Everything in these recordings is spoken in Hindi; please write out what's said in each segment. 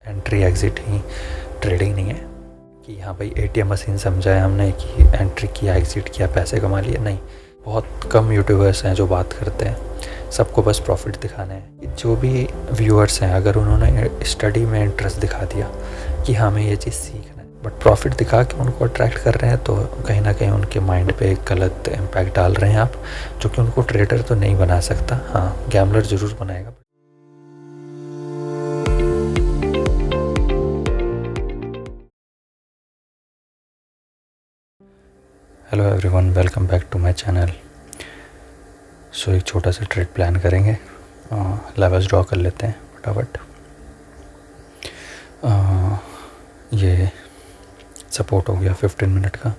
एंट्री एग्ज़िट ही ट्रेडिंग नहीं है कि हाँ भाई एटीएम मशीन समझा है हमने कि एंट्री किया एग्ज़िट किया पैसे कमा लिए। नहीं, बहुत कम यूट्यूबर्स हैं जो बात करते हैं, सबको बस प्रॉफिट दिखाना है। जो भी व्यूअर्स हैं अगर उन्होंने स्टडी में इंटरेस्ट दिखा दिया कि हमें ये चीज़ सीखना है बट प्रॉफिट दिखा के उनको अट्रैक्ट कर रहे हैं, तो कहीं ना कहीं उनके माइंड पे एक गलत इम्पैक्ट डाल रहे हैं आप, जो कि उनको ट्रेडर तो नहीं बना सकता, हाँ गैम्बलर ज़रूर बनाएगा। Hello everyone, welcome back to my channel. So एक छोटा सा ट्रेड प्लान करेंगे, लेवल्स ड्रॉ कर लेते हैं फटाफट। ये सपोर्ट हो गया 15 मिनट का,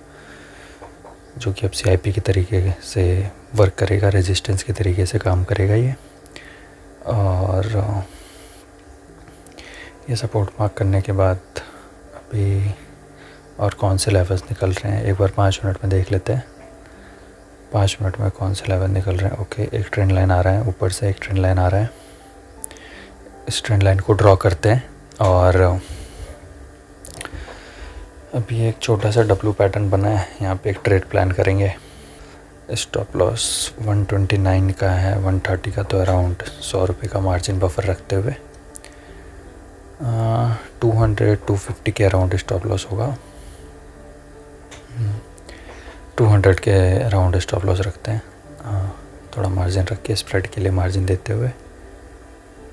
जो कि अब CIP के तरीके से वर्क करेगा, रेजिस्टेंस के तरीके से काम करेगा ये। और ये सपोर्ट मार्क करने के बाद अभी और कौन से लेवल्स निकल रहे हैं एक बार 5 मिनट में देख लेते हैं। 5 मिनट में कौन से लेवल निकल रहे हैं। ओके, एक ट्रेंड लाइन आ रहा है, ऊपर से एक ट्रेंड लाइन आ रहा है। इस ट्रेंड लाइन को ड्रॉ करते हैं और अभी एक छोटा सा W पैटर्न बना है, यहाँ पे एक ट्रेड प्लान करेंगे। स्टॉप लॉस 129 का है, 130 का, तो अराउंड 100 रुपये का मार्जिन बफर रखते हुए 200-250 के अराउंड स्टॉप लॉस होगा। 200 के अराउंड स्टॉप लॉस रखते हैं, थोड़ा मार्जिन रख के स्प्रेड के लिए मार्जिन देते हुए,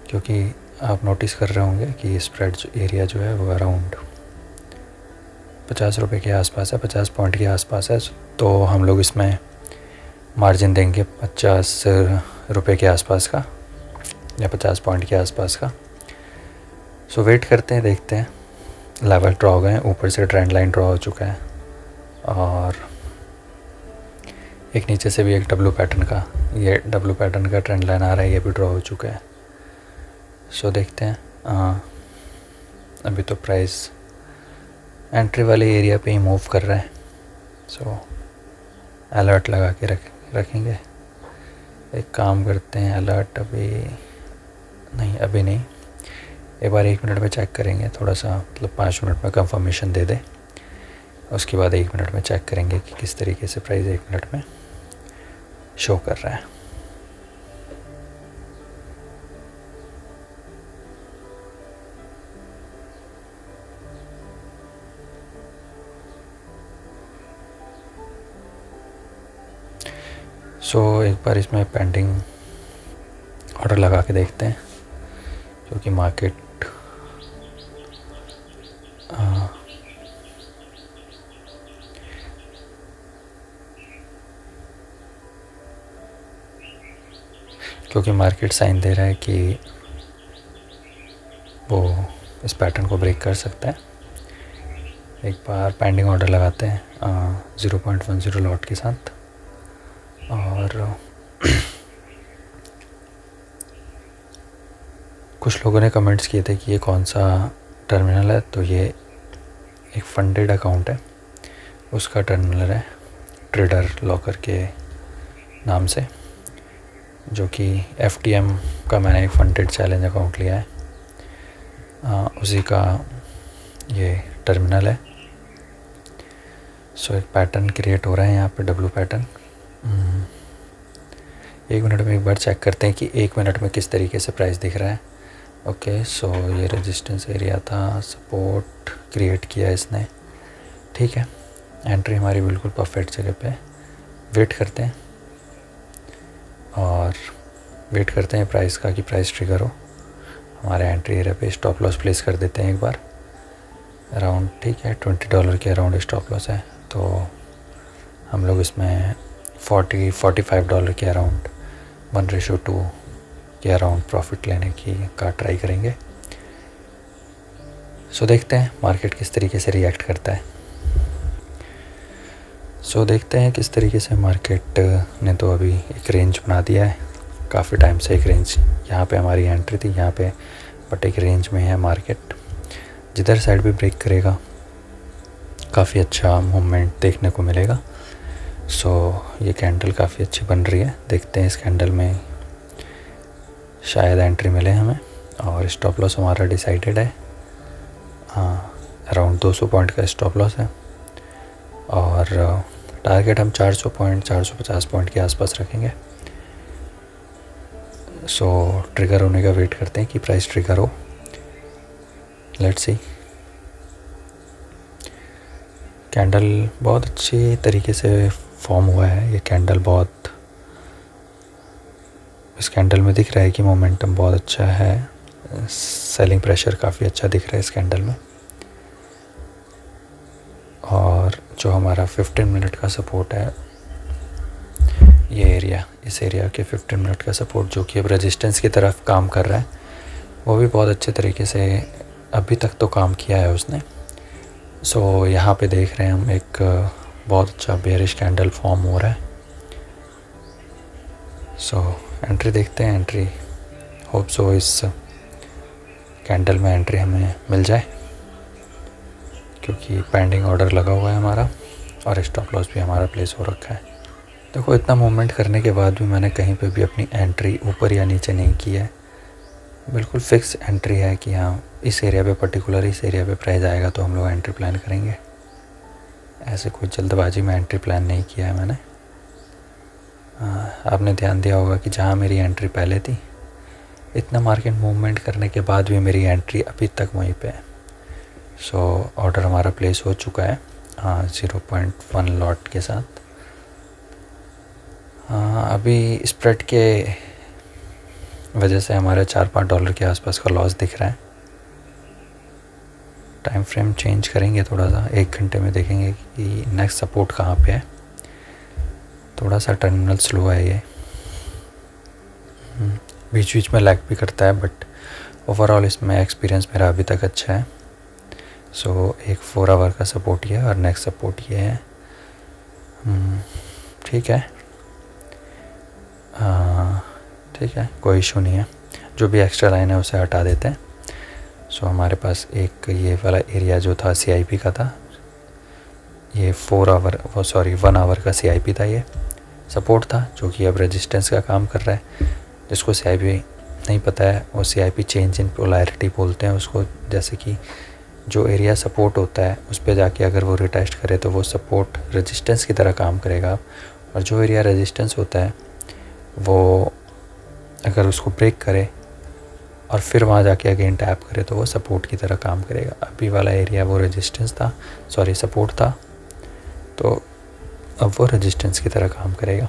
क्योंकि आप नोटिस कर रहे होंगे कि स्प्रेड एरिया जो है वो अराउंड 50 रुपये के आसपास है, 50 पॉइंट के आसपास है। तो हम लोग इसमें मार्जिन देंगे 50 रुपये के आसपास का या 50 पॉइंट के आसपास का। सो वेट करते हैं, देखते हैं। लेवल ड्रॉ हो गए हैं, ऊपर से ट्रेंड लाइन ड्रॉ हो चुका है और एक नीचे से भी एक W पैटर्न का, ये W पैटर्न का ट्रेंड लाइन आ रहा है, ये भी ड्रॉ हो चुका है। सो देखते हैं। अभी तो प्राइस एंट्री वाले एरिया पे ही मूव कर रहा है, सो अलर्ट लगा के रखेंगे। एक काम करते हैं, अलर्ट अभी नहीं, एक बार 1 मिनट में चेक करेंगे, थोड़ा सा मतलब 5 मिनट में कंफर्मेशन दे दे, उसके बाद 1 मिनट में चेक करेंगे कि किस तरीके से प्राइस 1 मिनट में शो कर रहा है। सो एक बार इसमें पेंडिंग ऑर्डर लगा के देखते हैं, क्योंकि मार्केट साइन दे रहा है कि वो इस पैटर्न को ब्रेक कर सकता है। एक बार पेंडिंग ऑर्डर लगाते हैं 0.10 लॉट के साथ। और कुछ लोगों ने कमेंट्स किए थे कि ये कौन सा टर्मिनल है, तो ये एक फंडेड अकाउंट है, उसका टर्मिनल है, ट्रेडर लॉकर के नाम से, जो कि FTM का मैंने एक फंडेड चैलेंज अकाउंट लिया है, उसी का ये टर्मिनल है। सो एक पैटर्न क्रिएट हो रहा है यहाँ पे, W पैटर्न। 1 मिनट में एक बार चेक करते हैं कि 1 मिनट में किस तरीके से प्राइस दिख रहा है। ओके, सो ये रेजिस्टेंस एरिया था, सपोर्ट क्रिएट किया इसने, ठीक है। एंट्री हमारी बिल्कुल परफेक्ट जगह पे। वेट करते हैं और वेट करते हैं प्राइस का कि प्राइस ट्रिगर हो। हमारे एंट्री एरिया पे स्टॉप लॉस प्लेस कर देते हैं एक बार अराउंड, ठीक है, $20 के अराउंड स्टॉप लॉस है, तो हम लोग इसमें $45 के अराउंड 1:2 के अराउंड प्रॉफिट लेने का ट्राई करेंगे। सो देखते हैं मार्केट किस तरीके से रिएक्ट करता है। सो देखते हैं किस तरीके से मार्केट ने तो अभी एक रेंज बना दिया है, काफ़ी टाइम से एक रेंज, यहाँ पे हमारी एंट्री थी यहाँ पे, बट एक रेंज में है मार्केट। जिधर साइड भी ब्रेक करेगा काफ़ी अच्छा मूवमेंट देखने को मिलेगा। सो ये कैंडल काफ़ी अच्छी बन रही है, देखते हैं इस कैंडल में शायद एंट्री मिले हमें। और स्टॉप लॉस हमारा डिसाइडेड है, अराउंड 200 पॉइंट का स्टॉप लॉस है और टारगेट हम 400 पॉइंट 450 पॉइंट के आसपास रखेंगे। सो ट्रिगर होने का वेट करते हैं कि प्राइस ट्रिगर हो। Let's see. कैंडल बहुत अच्छी तरीके से फॉर्म हुआ है। ये कैंडल बहुत, इस कैंडल में दिख रहा है कि मोमेंटम बहुत अच्छा है। सेलिंग प्रेशर काफ़ी अच्छा दिख रहा है इस कैंडल में। और जो हमारा 15 मिनट का सपोर्ट है, ये एरिया, इस एरिया के 15 मिनट का सपोर्ट जो कि अब रेजिस्टेंस की तरफ काम कर रहा है, वो भी बहुत अच्छे तरीके से अभी तक तो काम किया है उसने। सो यहाँ पे देख रहे हैं हम एक बहुत अच्छा बेयरिश कैंडल फॉर्म हो रहा है। सो एंट्री देखते हैं। एंट्री होप सो इस कैंडल में एंट्री हमें मिल जाए, क्योंकि पेंडिंग ऑर्डर लगा हुआ है हमारा और स्टॉप लॉस भी हमारा प्लेस हो रखा है। देखो, इतना मूवमेंट करने के बाद भी मैंने कहीं पे भी अपनी एंट्री ऊपर या नीचे नहीं की है। बिल्कुल फिक्स एंट्री है कि हाँ, इस एरिया पे पर्टिकुलर इस एरिया पे प्राइस आएगा तो हम लोग एंट्री प्लान करेंगे। ऐसे कोई जल्दबाजी में एंट्री प्लान नहीं किया है मैंने। आपने ध्यान दिया होगा कि जहाँ मेरी एंट्री पहले थी, इतना मार्केट मूवमेंट करने के बाद भी मेरी एंट्री अभी तक वहीं पे है। सो ऑर्डर हमारा प्लेस हो चुका है 0.1 लॉट के साथ। अभी स्प्रेड के वजह से हमारे $4-5 के आसपास का लॉस दिख रहा है। टाइम फ्रेम चेंज करेंगे थोड़ा सा, 1 घंटे में देखेंगे कि नेक्स्ट सपोर्ट कहाँ पे है। थोड़ा सा टर्मिनल स्लो है ये, बीच बीच में लैग भी करता है, बट ओवरऑल इसमें एक्सपीरियंस मेरा अभी तक अच्छा है। सो एक 4 आवर का सपोर्ट ये है और नेक्स्ट सपोर्ट ये है। ठीक है, ठीक है, कोई इशू नहीं है। जो भी एक्स्ट्रा लाइन है उसे हटा देते हैं। सो हमारे पास एक ये वाला एरिया जो था CIP का था, ये 1 आवर का CIP था। ये सपोर्ट था जो कि अब रेजिस्टेंस का काम कर रहा है। जिसको CIP नहीं पता है, वो CIP चेंज इन पोलैरिटी बोलते हैं उसको। जैसे कि जो एरिया सपोर्ट होता है उस पर जाके अगर वो रिटेस्ट करे तो वो सपोर्ट रेजिस्टेंस की तरह काम करेगा, और जो एरिया रेजिस्टेंस होता है वो अगर उसको ब्रेक करे और फिर वहाँ जाके अगेन टैप करे तो वो सपोर्ट की तरह काम करेगा। अभी वाला एरिया वो रेजिस्टेंस था, सपोर्ट था, तो अब वो रेजिस्टेंस की तरह काम करेगा।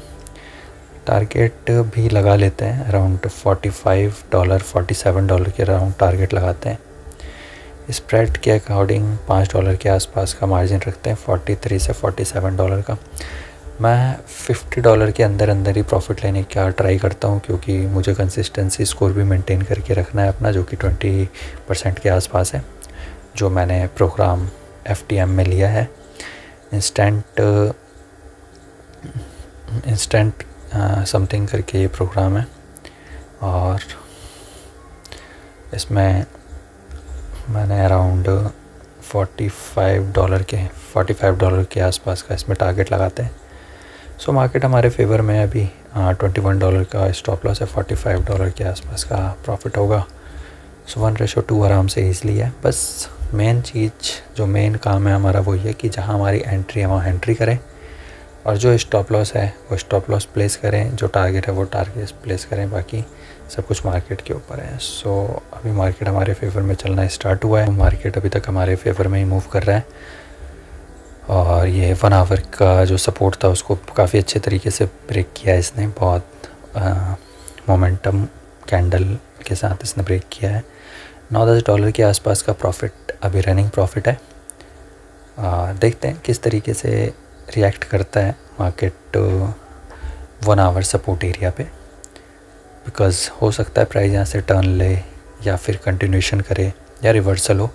टारगेट भी लगा लेते हैं, अराउंड $45 $47 के अराउंड टारगेट लगाते हैं। स्प्रेड के अकॉर्डिंग $5 के आसपास का मार्जिन रखते हैं, $43 से $47 का। मैं $50 के अंदर ही प्रॉफिट लेने का ट्राई करता हूँ, क्योंकि मुझे कंसिस्टेंसी स्कोर भी मेंटेन करके रखना है अपना, जो कि 20% के आसपास है, जो मैंने प्रोग्राम FTM में लिया है। इंस्टेंट समथिंग करके ये प्रोग्राम है, और इसमें मैंने अराउंड $45 के आसपास का इसमें टारगेट लगाते हैं। सो मार्केट हमारे फेवर में अभी $21 का स्टॉप लॉस है, $45 के आसपास का प्रॉफिट होगा। सो 1:2 आराम से ईज़िली है। बस मेन चीज़, जो मेन काम है हमारा, वो ये कि जहाँ हमारी एंट्री है वहाँ एंट्री करें, और जो स्टॉप लॉस है वो स्टॉप लॉस प्लेस करें, जो टारगेट है वो टारगेट प्लेस करें। बाकी सब कुछ मार्केट के ऊपर है। सो अभी मार्केट हमारे फेवर में चलना स्टार्ट हुआ है। मार्केट अभी तक हमारे फेवर में ही मूव कर रहा है, और ये 1 आवर का जो सपोर्ट था उसको काफ़ी अच्छे तरीके से ब्रेक किया है इसने। बहुत मोमेंटम कैंडल के साथ इसने ब्रेक किया है। $9-10 के आसपास का प्रॉफिट अभी रनिंग प्रॉफिट है। देखते हैं किस तरीके से रिएक्ट करता है मार्केट 1 आवर सपोर्ट एरिया पे, बिकॉज़ हो सकता है प्राइस यहाँ से टर्न ले, या फिर कंटिन्यूशन करे, या रिवर्सल हो।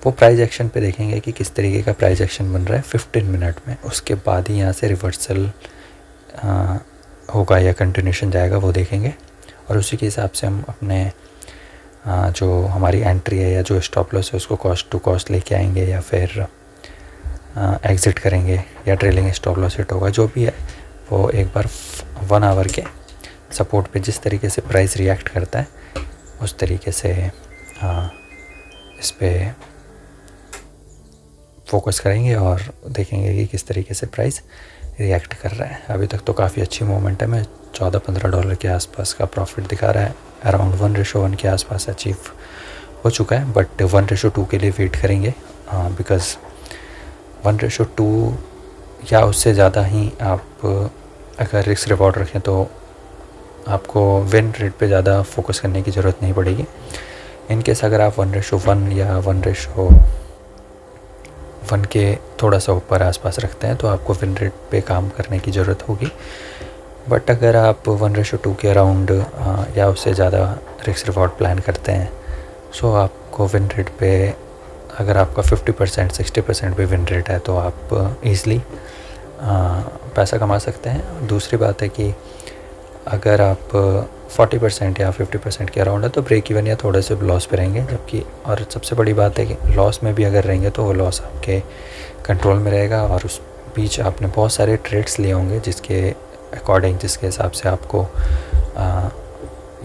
वो प्राइस एक्शन पे देखेंगे कि किस तरीके का प्राइस एक्शन बन रहा है 15 मिनट में। उसके बाद ही यहाँ से रिवर्सल होगा या कंटिन्यूशन जाएगा, वो देखेंगे, और उसी के हिसाब से हम अपने जो हमारी एंट्री है या जो स्टॉप लॉस है उसको कॉस्ट टू कॉस्ट लेके आएंगे, या फिर एग्ज़िट करेंगे, या ट्रेलिंग स्टॉप लॉस हिट होगा। जो भी है वो एक बार 1 आवर के सपोर्ट पे जिस तरीके से प्राइस रिएक्ट करता है उस तरीके से इस पे फोकस करेंगे और देखेंगे कि किस तरीके से प्राइस रिएक्ट कर रहा है। अभी तक तो काफ़ी अच्छी मोमेंटम है, $14-15 के आसपास का प्रॉफिट दिखा रहा है, अराउंड 1:1 के आसपास अचीव हो चुका है। बट 1:2 के लिए वेट करेंगे, बिकॉज़ 1:2 या उससे ज़्यादा ही आप अगर रिस्क रिवॉर्ड रखें तो आपको विन रेट पे ज़्यादा फोकस करने की ज़रूरत नहीं पड़ेगी। इन केस अगर आप 1:1 या 1:1 के थोड़ा सा ऊपर आसपास रखते हैं तो आपको विन रेट पे काम करने की ज़रूरत होगी। बट अगर आप 1:2 के अराउंड या उससे ज़्यादा रिस्क रिवॉर्ड प्लान करते हैं, सो आपको विन रेट पे अगर आपका 50% 60% भी विन रेट है तो आप ईज़िली पैसा कमा सकते हैं। दूसरी बात है कि अगर आप 40% या 50% के अराउंड है तो ब्रेक इवन या थोड़े से लॉस पे रहेंगे, जबकि और सबसे बड़ी बात है कि लॉस में भी अगर रहेंगे तो वो लॉस आपके कंट्रोल में रहेगा और उस बीच आपने बहुत सारे ट्रेड्स लिए होंगे जिसके अकॉर्डिंग, जिसके हिसाब से आपको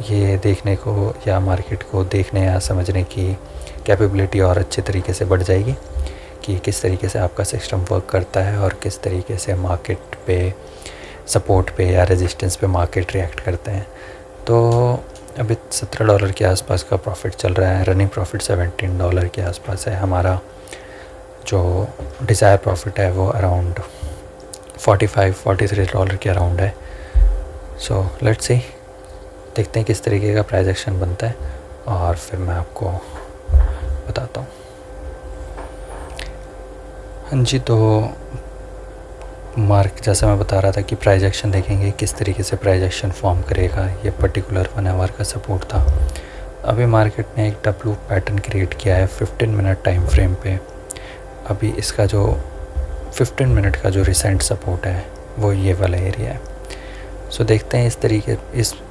ये देखने को या मार्केट को देखने या समझने की कैपेबिलिटी और अच्छे तरीके से बढ़ जाएगी कि किस तरीके से आपका सिस्टम वर्क करता है और किस तरीके से मार्केट पे सपोर्ट पे या रेजिस्टेंस पे मार्केट रिएक्ट करते हैं। तो अभी $17 के आसपास का प्रॉफिट चल रहा है, रनिंग प्रॉफिट $17 के आसपास है। हमारा जो डिज़ायर प्रॉफिट है वो अराउंड $45-43 के अराउंड है। सो लेट्स सी, देखते हैं किस तरीके का प्राइस एक्शन बनता है और फिर मैं आपको बताता हूँ। हाँ जी, तो मार्क जैसा मैं बता रहा था कि प्राइस एक्शन देखेंगे किस तरीके से प्राइस एक्शन फॉर्म करेगा। ये पर्टिकुलर 1 आवर का सपोर्ट था। अभी मार्केट ने एक डब्लू पैटर्न क्रिएट किया है 15 मिनट टाइम फ्रेम पे। अभी इसका जो 15 मिनट का जो रिसेंट सपोर्ट है वो ये वाला एरिया है। सो देखते हैं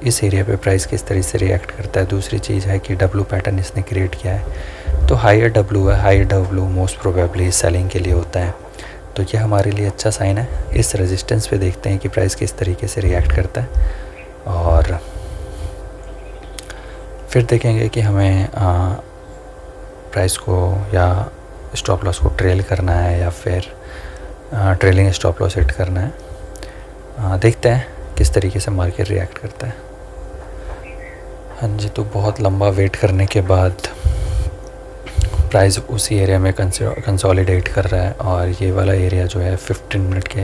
इस एरिया पे प्राइस किस तरीके से रिएक्ट करता है। दूसरी चीज़ है कि डब्लू पैटर्न इसने क्रिएट किया है तो हायर डब्लू है, higher W most probably selling के लिए होता है, तो ये हमारे लिए अच्छा साइन है। इस रेजिस्टेंस पे देखते हैं कि प्राइस किस तरीके से रिएक्ट करता है और फिर देखेंगे कि हमें प्राइस को या स्टॉप लॉस को ट्रेल करना है या फिर ट्रेलिंग स्टॉप लॉस हिट करना है। देखते हैं किस तरीके से मार्केट रिएक्ट करता है। हाँ जी, तो बहुत लंबा वेट करने के बाद प्राइस उसी एरिया में कंसोलिडेट कर रहा है और ये वाला एरिया जो है 15 मिनट के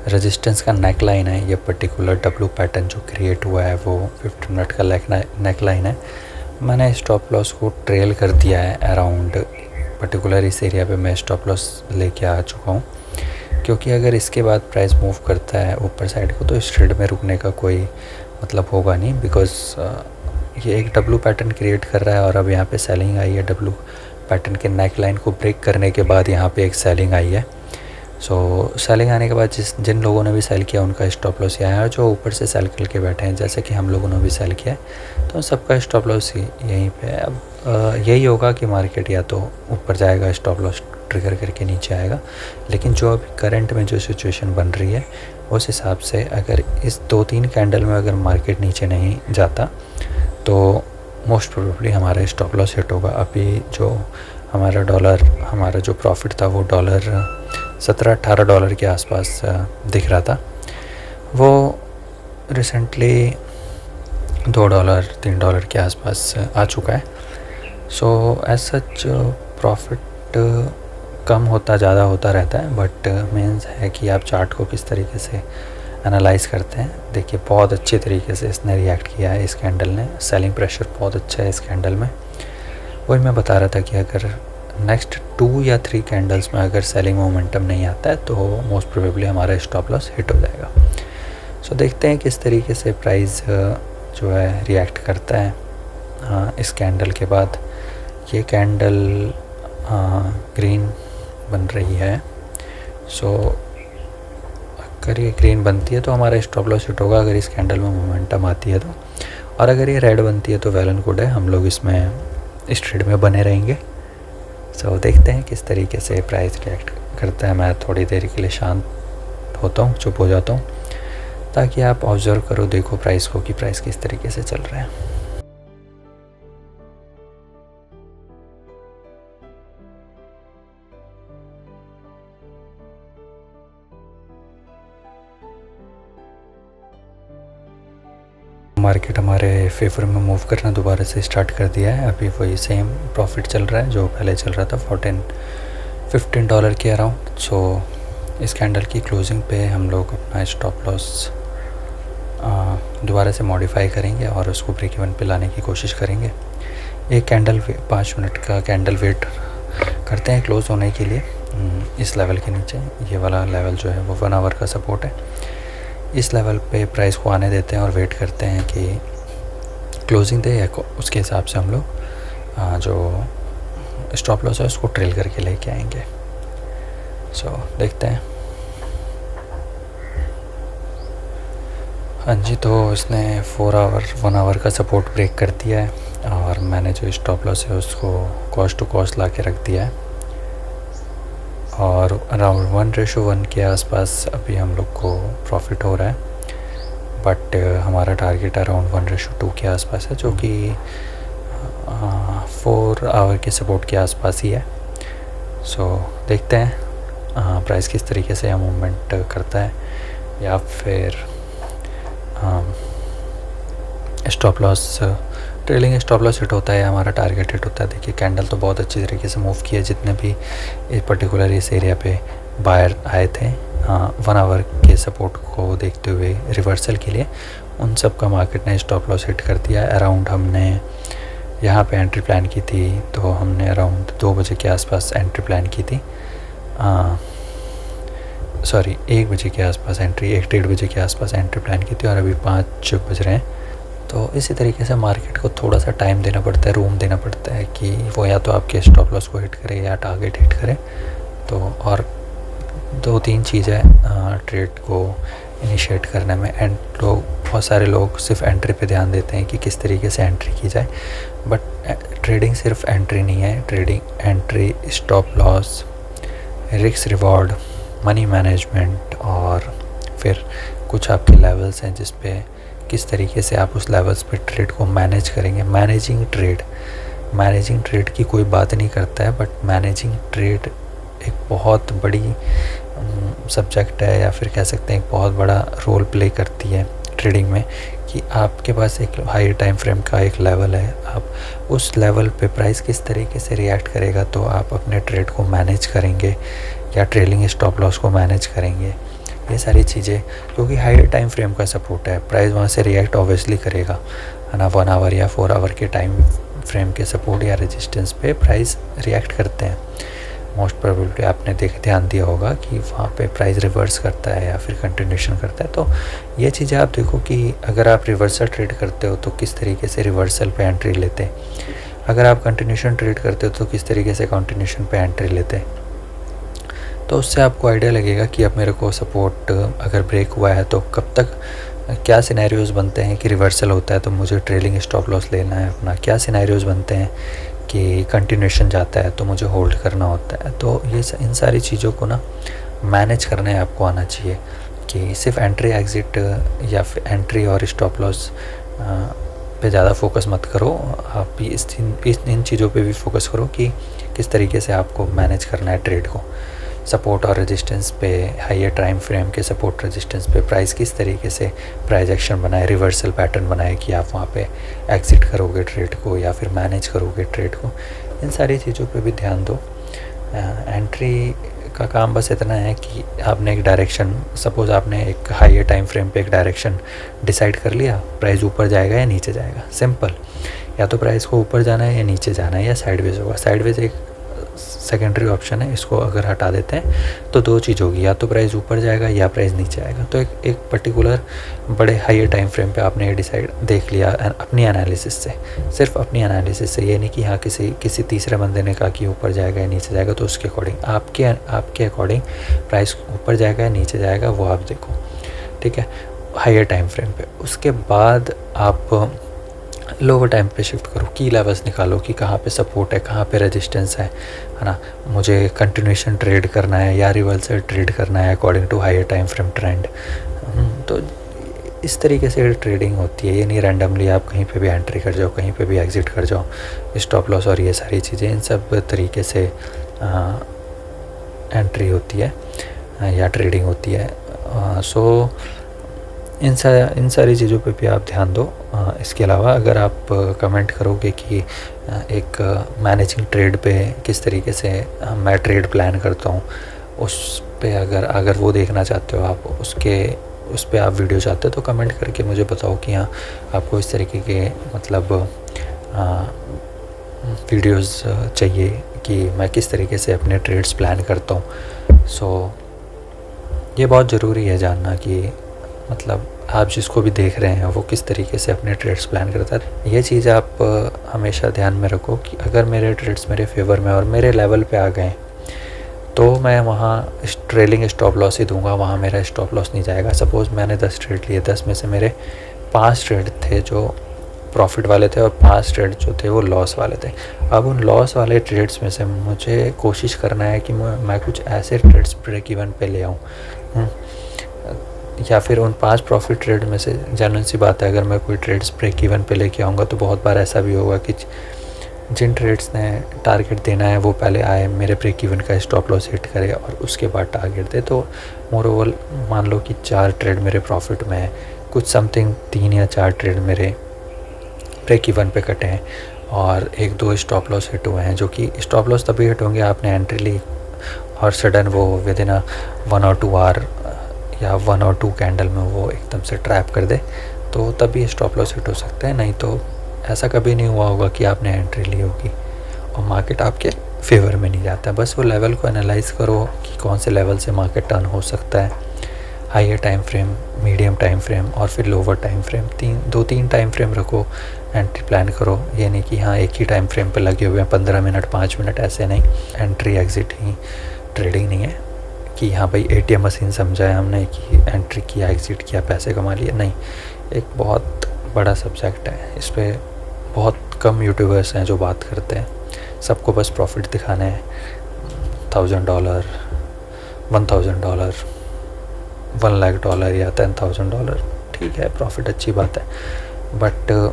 रेजिस्टेंस का नेक लाइन है। ये पर्टिकुलर डब्लू पैटर्न जो क्रिएट हुआ है वो 15 मिनट का नेक लाइन है। मैंने स्टॉप लॉस को ट्रेल कर दिया है अराउंड, पर्टिकुलर इस एरिया पे मैं स्टॉप लॉस लेके आ चुका हूँ, क्योंकि अगर इसके बाद प्राइस मूव करता है ऊपर साइड को तो इस ट्रेड में रुकने का कोई मतलब होगा नहीं, बिकॉज़ ये एक डब्लू पैटर्न क्रिएट कर रहा है और अब यहाँ पे सेलिंग आई है। डब्लू पैटर्न के नेक लाइन को ब्रेक करने के बाद यहाँ पे एक सेलिंग आई है। सो सेलिंग आने के बाद जिन लोगों ने भी सेल किया उनका स्टॉप लॉस यहाँ है, जो ऊपर से सेल करके बैठे हैं जैसे कि हम लोगों ने भी सेल किया है तो सबका स्टॉप लॉस यहीं पे है। अब यही होगा कि मार्केट या तो ऊपर जाएगा, स्टॉप लॉस ट्रिगर करके नीचे आएगा, लेकिन जो अभी करंट में जो सिचुएशन बन रही है उस हिसाब से अगर इस 2-3 कैंडल में अगर मार्केट नीचे नहीं जाता तो मोस्ट प्रोबेबली हमारा स्टॉप लॉस हिट होगा। अभी जो हमारा जो प्रॉफिट था वो $17-18 के आसपास दिख रहा था, वो रिसेंटली $2-3 के आसपास आ चुका है। सो एज सच प्रॉफिट कम होता ज़्यादा होता रहता है, बट मीन्स है कि आप चार्ट को किस तरीके से एनालाइज़ करते हैं। देखिए बहुत अच्छे तरीके से इसने रिएक्ट किया है, इस कैंडल ने सेलिंग प्रेशर बहुत अच्छा है इस कैंडल में। वही मैं बता रहा था कि अगर नेक्स्ट 2 या 3 कैंडल्स में अगर सेलिंग मोमेंटम नहीं आता है तो मोस्ट प्रोबेबली हमारा स्टॉप लॉस हिट हो जाएगा। सो देखते हैं किस तरीके से प्राइस जो है रिएक्ट करता है इस कैंडल के बाद। ये कैंडल ग्रीन बन रही है, सो अगर ये ग्रीन बनती है तो हमारा स्टॉप लॉस हिट होगा अगर इस कैंडल में मोमेंटम आती है तो, और अगर ये रेड बनती है तो वेल एंड गुड है, हम लोग इस ट्रेड में बने रहेंगे। सो देखते हैं किस तरीके से प्राइस रिएक्ट करता है। मैं थोड़ी देर के लिए शांत होता हूँ, चुप हो जाता हूँ, ताकि आप ऑब्जर्व करो, देखो प्राइस को कि प्राइस किस तरीके से चल रहा है। मार्केट हमारे फेवर में मूव करना दोबारा से स्टार्ट कर दिया है। अभी वही सेम प्रॉफिट चल रहा है जो पहले चल रहा था $14-15 के अराउंड। सो इस कैंडल की क्लोजिंग पे हम लोग अपना स्टॉप लॉस दोबारा से मॉडिफाई करेंगे और उसको ब्रेक इवन पे लाने की कोशिश करेंगे। एक कैंडल 5 मिनट का कैंडल वेट करते हैं क्लोज़ होने के लिए इस लेवल के नीचे। ये वाला लेवल जो है वो 1 आवर का सपोर्ट है। इस लेवल पे प्राइस को आने देते हैं और वेट करते हैं कि क्लोजिंग दे, या उसके हिसाब से हम लोग जो स्टॉप लॉस है उसको ट्रेल करके लेके आएंगे। सो देखते हैं। हाँ जी, तो इसने 1 आवर का सपोर्ट ब्रेक कर दिया है और मैंने जो स्टॉप लॉस है उसको कॉस्ट टू कॉस्ट ला के रख दिया है और अराउंड 1:1 के आसपास अभी हम लोग को प्रॉफिट हो रहा है। बट हमारा टारगेट अराउंड 1:2 के आसपास है, जो कि 4 आवर के सपोर्ट के आसपास ही है। सो देखते हैं प्राइस किस तरीके से यह मूवमेंट करता है, या फिर stop loss trailing stop loss hit होता है, हमारा टारगेट हिट होता है। देखिए कैंडल तो बहुत अच्छी तरीके से मूव किया, जितने भी इस पर्टिकुलर इस एरिया पे बायर आए थे 1 आवर के सपोर्ट को देखते हुए रिवर्सल के लिए, उन सब का मार्केट ने स्टॉप लॉस हिट कर दिया है। अराउंड हमने यहाँ पे एंट्री प्लान की थी, तो हमने अराउंड 2 बजे के आसपास एंट्री प्लान की थी। 1 बजे के आसपास एंट्री, 1-1:30 बजे के आसपास एंट्री प्लान की थी और अभी 5 बज रहे हैं। तो इसी तरीके से मार्केट को थोड़ा सा टाइम देना पड़ता है, रूम देना पड़ता है कि वो या तो आपके स्टॉप लॉस को हिट करे या टारगेट हिट करे। तो और 2-3 चीज़ें ट्रेड को इनिशिएट करने में, एंड बहुत सारे लोग सिर्फ एंट्री पे ध्यान देते हैं कि किस तरीके से एंट्री की जाए। बट ट्रेडिंग सिर्फ एंट्री नहीं है। Trading entry, stop loss, risk reward, money management और फिर कुछ आपके लेवल्स हैं जिस पे किस तरीके से आप उस लेवल्स पे ट्रेड को मैनेज करेंगे। मैनेजिंग ट्रेड की कोई बात नहीं करता है, बट मैनेजिंग ट्रेड एक बहुत बड़ी सब्जेक्ट है, या फिर कह सकते हैं एक बहुत बड़ा रोल प्ले करती है ट्रेडिंग में। कि आपके पास एक हाई टाइम फ्रेम का एक लेवल है, आप उस लेवल पे प्राइस किस तरीके से रिएक्ट करेगा तो आप अपने ट्रेड को मैनेज करेंगे या ट्रेलिंग स्टॉप लॉस को मैनेज करेंगे। ये सारी चीज़ें, क्योंकि हाई टाइम फ्रेम का सपोर्ट है, प्राइस वहाँ से रिएक्ट ऑब्वियसली करेगा, है ना। 1 आवर या 4 आवर के टाइम फ्रेम के सपोर्ट या रेजिस्टेंस पे प्राइस रिएक्ट करते हैं। मोस्ट प्रोबेबली आपने ध्यान दिया होगा कि वहाँ पे प्राइस रिवर्स करता है या फिर कंटिन्यूशन करता है। तो ये चीज़ें आप देखो कि अगर आप रिवर्सल ट्रेड करते हो तो किस तरीके से रिवर्सल पे एंट्री लेते हैं, अगर आप कंटिन्यूशन ट्रेड करते हो तो किस तरीके से कंटिन्यूशन पे एंट्री लेते हैं। तो उससे आपको आइडिया लगेगा कि अब मेरे को सपोर्ट अगर ब्रेक हुआ है तो कब तक क्या सिनेरियोज़ बनते हैं कि रिवर्सल होता है तो मुझे ट्रेलिंग स्टॉप लॉस लेना है अपना, क्या सिनेरियोज़ बनते हैं कि कंटिन्यूशन जाता है तो मुझे होल्ड करना होता है। तो ये इन सारी चीज़ों को ना मैनेज करने आपको आना चाहिए कि सिर्फ एंट्री एग्ज़िट या फिर एंट्री और स्टॉप लॉस पे ज़्यादा फोकस मत करो। आप इन चीज़ों पे भी फोकस करो कि किस तरीके से आपको मैनेज करना है ट्रेड को। सपोर्ट और रेजिस्टेंस पे, हाइयर टाइम फ्रेम के सपोर्ट रेजिस्टेंस पे प्राइस किस तरीके से प्राइस एक्शन बनाए, रिवर्सल पैटर्न बनाए कि आप वहाँ पे एग्ज़िट करोगे ट्रेड को या फिर मैनेज करोगे ट्रेड को। इन सारी चीज़ों पे भी ध्यान दो। एंट्री का काम बस इतना है कि आपने एक डायरेक्शन, सपोज़ आपने एक हाइयर टाइम फ्रेम पे एक डायरेक्शन डिसाइड कर लिया, प्राइस ऊपर जाएगा या नीचे जाएगा, सिंपल। या तो प्राइस को ऊपर जाना है या नीचे जाना है या साइडवेज होगा। साइडवेज एक सेकेंडरी ऑप्शन है, इसको अगर हटा देते हैं तो 2 चीज़ होगी, या तो प्राइस ऊपर जाएगा या प्राइस नीचे आएगा। तो एक पर्टिकुलर बड़े हाइयर टाइम फ्रेम पे आपने ये डिसाइड देख लिया अपनी एनालिसिस से, सिर्फ अपनी एनालिसिस से। ये नहीं कि हाँ किसी तीसरे बंदे ने कहा कि ऊपर जाएगा या नीचे जाएगा तो उसके अकॉर्डिंग, आपके अकॉर्डिंग प्राइस ऊपर जाएगा या नीचे जाएगा वो आप देखो, ठीक है, हाइयर टाइम फ्रेम पे। उसके बाद आप लोअर टाइम पे शिफ्ट करो, की लेवल्स निकालो कि कहाँ पे सपोर्ट है, कहाँ पे रेजिस्टेंस है ना। मुझे कंटिन्यूशन ट्रेड करना है या रिवर्सल ट्रेड करना है according to higher time frame trend. तो इस तरीके से ट्रेडिंग होती है। ये नहीं रैंडमली आप कहीं पे भी एंट्री कर जाओ, कहीं पे भी एग्ज़िट कर जाओ। स्टॉप लॉस और ये सारी चीज़ें, इन सब तरीके से एंट्री होती है या ट्रेडिंग होती है। सो इन सारी चीज़ों पे भी आप ध्यान दो। इसके अलावा अगर आप कमेंट करोगे कि एक मैनेजिंग ट्रेड पे किस तरीके से मैं ट्रेड प्लान करता हूँ, उस पे अगर वो देखना चाहते हो आप, उस पे आप वीडियो चाहते हो तो कमेंट करके मुझे बताओ कि हाँ आपको इस तरीके के मतलब वीडियोस चाहिए कि मैं किस तरीके से अपने ट्रेड्स प्लान करता हूँ। सो ये बहुत ज़रूरी है जानना कि मतलब आप जिसको भी देख रहे हैं वो किस तरीके से अपने ट्रेड्स प्लान करता है। ये चीज़ आप हमेशा ध्यान में रखो कि अगर मेरे ट्रेड्स मेरे फेवर में और मेरे लेवल पे आ गए तो मैं वहाँ ट्रेलिंग स्टॉप लॉस ही दूंगा, वहाँ मेरा स्टॉप लॉस नहीं जाएगा। सपोज़ मैंने 10 ट्रेड लिए, 10 में से मेरे 5 ट्रेड थे जो प्रॉफिट वाले थे और 5 ट्रेड जो थे वो लॉस वाले थे। अब उन लॉस वाले ट्रेड्स में से मुझे कोशिश करना है कि मैं कुछ ऐसे ट्रेड्स ब्रेक इवन पे ले आऊँ, या फिर उन 5 प्रॉफिट ट्रेड में से जनरल सी बात है, अगर मैं कोई ट्रेड्स ब्रेक इवन पे लेके आऊँगा तो बहुत बार ऐसा भी होगा कि जिन ट्रेड्स ने टारगेट देना है वो पहले आए, मेरे ब्रेक इवन का स्टॉप लॉस हिट करे और उसके बाद टारगेट दे। तो मोर ओवर मान लो कि 4 ट्रेड मेरे प्रॉफिट में है, कुछ समथिंग 3 या 4 ट्रेड मेरे ब्रेक इवन पे कटे हैं और 1-2 स्टॉप लॉस हिट हुए हैं, जो कि स्टॉप लॉस तभी हिट होंगे आपने एंट्री ली और सडन वो विद इन 1 और 2 आवर या 1 और 2 कैंडल में वो एकदम से ट्रैप कर दे, तो तभी स्टॉप लॉस हिट हो सकते हैं। नहीं तो ऐसा कभी नहीं हुआ होगा कि आपने एंट्री ली होगी और मार्केट आपके फेवर में नहीं जाता। बस वो लेवल को एनालाइज करो कि कौन से लेवल से मार्केट टर्न हो सकता है, higher time frame, medium time frame और फिर lower time frame. 2-3 time frame रखो, एंट्री प्लान करो। ये नहीं कि हाँ एक ही टाइम फ्रेम पे लगे हुए हैं 15 मिनट 5 मिनट, ऐसे नहीं। एंट्री एग्ज़िट ही ट्रेडिंग नहीं है कि हाँ भाई ATM मशीन समझा है हमने कि एंट्री किया एग्ज़िट किया पैसे कमा लिए, नहीं। एक बहुत बड़ा सब्जेक्ट है, इस पर बहुत कम यूट्यूबर्स हैं जो बात करते हैं। सबको बस प्रॉफिट दिखाने हैं, $1000, $1000, $1,00,000 या $10,000। ठीक है, प्रॉफिट अच्छी बात है, बट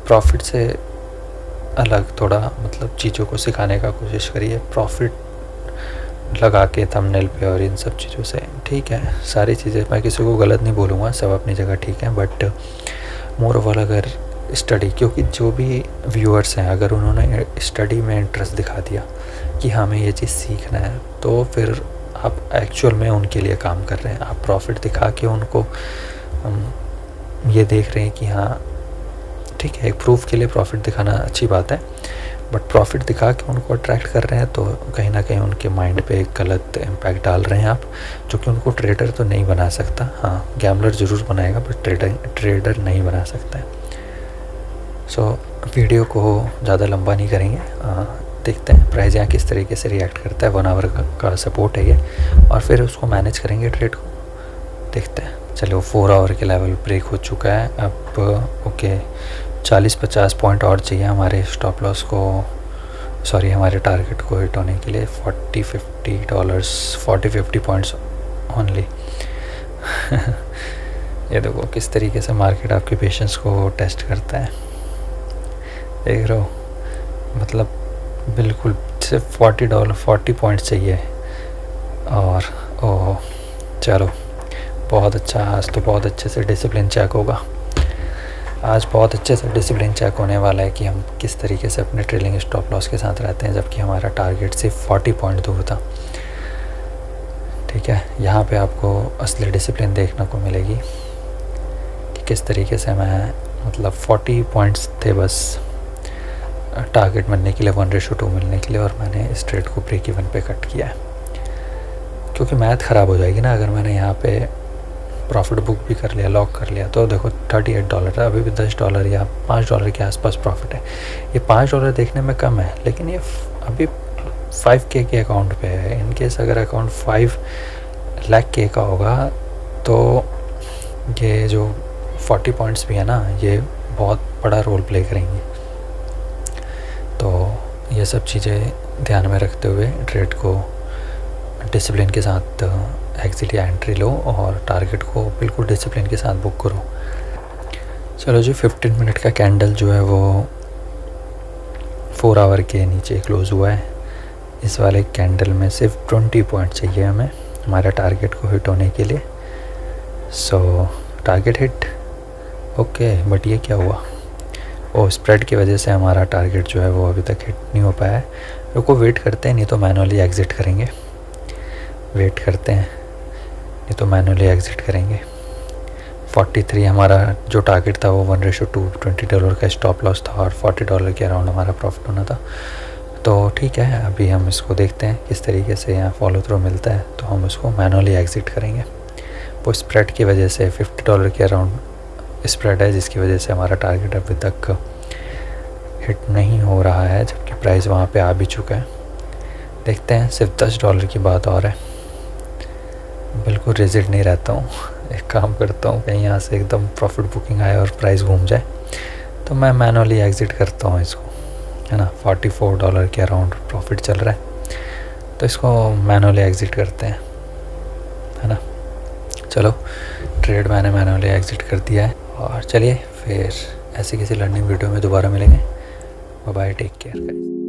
प्रॉफिट से अलग थोड़ा मतलब चीज़ों को सिखाने का कोशिश करिए। प्रॉफिट लगा के थंबनेल पे और इन सब चीज़ों से, ठीक है, सारी चीज़ें मैं किसी को गलत नहीं बोलूँगा, सब अपनी जगह ठीक है, बट मोर ओवर अगर स्टडी, क्योंकि जो भी व्यूअर्स हैं अगर उन्होंने स्टडी में इंटरेस्ट दिखा दिया कि हमें ये चीज़ सीखना है, तो फिर आप एक्चुअल में उनके लिए काम कर रहे हैं। आप प्रॉफिट दिखा के उनको ये देख रहे हैं कि हाँ ठीक है, एक प्रूफ के लिए प्रॉफिट दिखाना अच्छी बात है, बट प्रॉफिट दिखा के उनको अट्रैक्ट कर रहे हैं तो कहीं ना कहीं उनके माइंड पे एक गलत इम्पैक्ट डाल रहे हैं आप, जो कि उनको ट्रेडर तो नहीं बना सकता। हाँ, गैम्बलर ज़रूर बनाएगा बट ट्रेडर नहीं बना सकता है। सो वीडियो को ज़्यादा लंबा नहीं करेंगे, देखते हैं प्राइस यहाँ किस तरीके से रिएक्ट करता है। 1 आवर का सपोर्ट है ये, और फिर उसको मैनेज करेंगे ट्रेड को, देखते हैं। चलो 4 आवर के लेवल ब्रेक हो चुका है। अब ओके 40-50 पॉइंट और चाहिए हमारे स्टॉप लॉस को, सॉरी हमारे टारगेट को हिट होने के लिए। $40-50 पॉइंट्स ओनली। ये देखो किस तरीके से मार्केट आपके पेशेंस को टेस्ट करता है, देख रहे हो, मतलब बिल्कुल सिर्फ $40 पॉइंट्स चाहिए। और ओह चलो बहुत अच्छा, आज तो बहुत अच्छे से डिसिप्लिन चेक होगा। आज बहुत अच्छे से डिसिप्लिन चेक होने वाला है कि हम किस तरीके से अपने ट्रेलिंग स्टॉप लॉस के साथ रहते हैं, जबकि हमारा टारगेट सिर्फ 40 पॉइंट दूर था। ठीक है, यहाँ पे आपको असली डिसिप्लिन देखने को मिलेगी कि किस तरीके से मैं, मतलब 40 पॉइंट्स थे बस टारगेट मिलने के लिए, 1:2 मिलने के लिए, और मैंने इस ट्रेड को ब्रेक इवन पे कट किया है। क्योंकि मैथ ख़राब हो जाएगी ना अगर मैंने यहाँ पे प्रॉफिट बुक भी कर लिया, लॉक कर लिया। तो देखो $38 है, अभी भी $10 या $5 के आसपास प्रॉफिट है। ये $5 देखने में कम है, लेकिन ये अभी 5K के अकाउंट पे है। इनकेस अगर अकाउंट 5 लाख के का होगा तो ये जो 40 पॉइंट्स भी है ना, ये बहुत बड़ा रोल प्ले करेंगी। तो ये सब चीज़ें ध्यान में रखते हुए ट्रेड को डिसिप्लिन के साथ एग्जिट या एंट्री लो और टारगेट को बिल्कुल डिसिप्लिन के साथ बुक करो। चलो जी, 15 मिनट का कैंडल जो है वो 4 आवर के नीचे क्लोज़ हुआ है। इस वाले कैंडल में सिर्फ 20 पॉइंट चाहिए हमें हमारे टारगेट को हिट होने के लिए। सो टारगेट हिट, ओके, बट ये क्या हुआ? ओ, स्प्रेड की वजह से हमारा टारगेट जो है वो अभी तक हिट नहीं हो पाया है। रुको, वेट करते हैं, नहीं तो मैनुअली एग्ज़िट करेंगे। वेट करते हैं, नहीं तो मैनुअली एग्ज़िट करेंगे। 43 हमारा जो टारगेट था वो 1:2, $20 का स्टॉप लॉस था और $40 के अराउंड हमारा प्रॉफिट होना था। तो ठीक है, अभी हम इसको देखते हैं किस तरीके से यहाँ फॉलो थ्रू मिलता है, तो हम इसको मैनुअली एग्ज़िट करेंगे। वो स्प्रेड की वजह से $50 के अराउंड स्प्रेड है, जिसकी वजह से हमारा टारगेट अभी तक हिट नहीं हो रहा है, जबकि प्राइस वहाँ पे आ भी चुका है। देखते हैं, सिर्फ $10 की बात और है। बिल्कुल रिजिड नहीं रहता हूँ। एक काम करता हूँ, कहीं यहाँ से एकदम प्रॉफिट बुकिंग आए और प्राइस घूम जाए तो मैं मैनुअली एग्ज़िट करता हूँ इसको, है ना। $44 के अराउंड प्रॉफिट चल रहा है, तो इसको मैनुअली एग्ज़िट करते हैं, है ना। चलो, ट्रेड मैंने मैनुअली एग्ज़िट कर दिया है, और चलिए फिर ऐसी किसी लर्निंग वीडियो में दोबारा मिलेंगे। Bye bye, take care guys.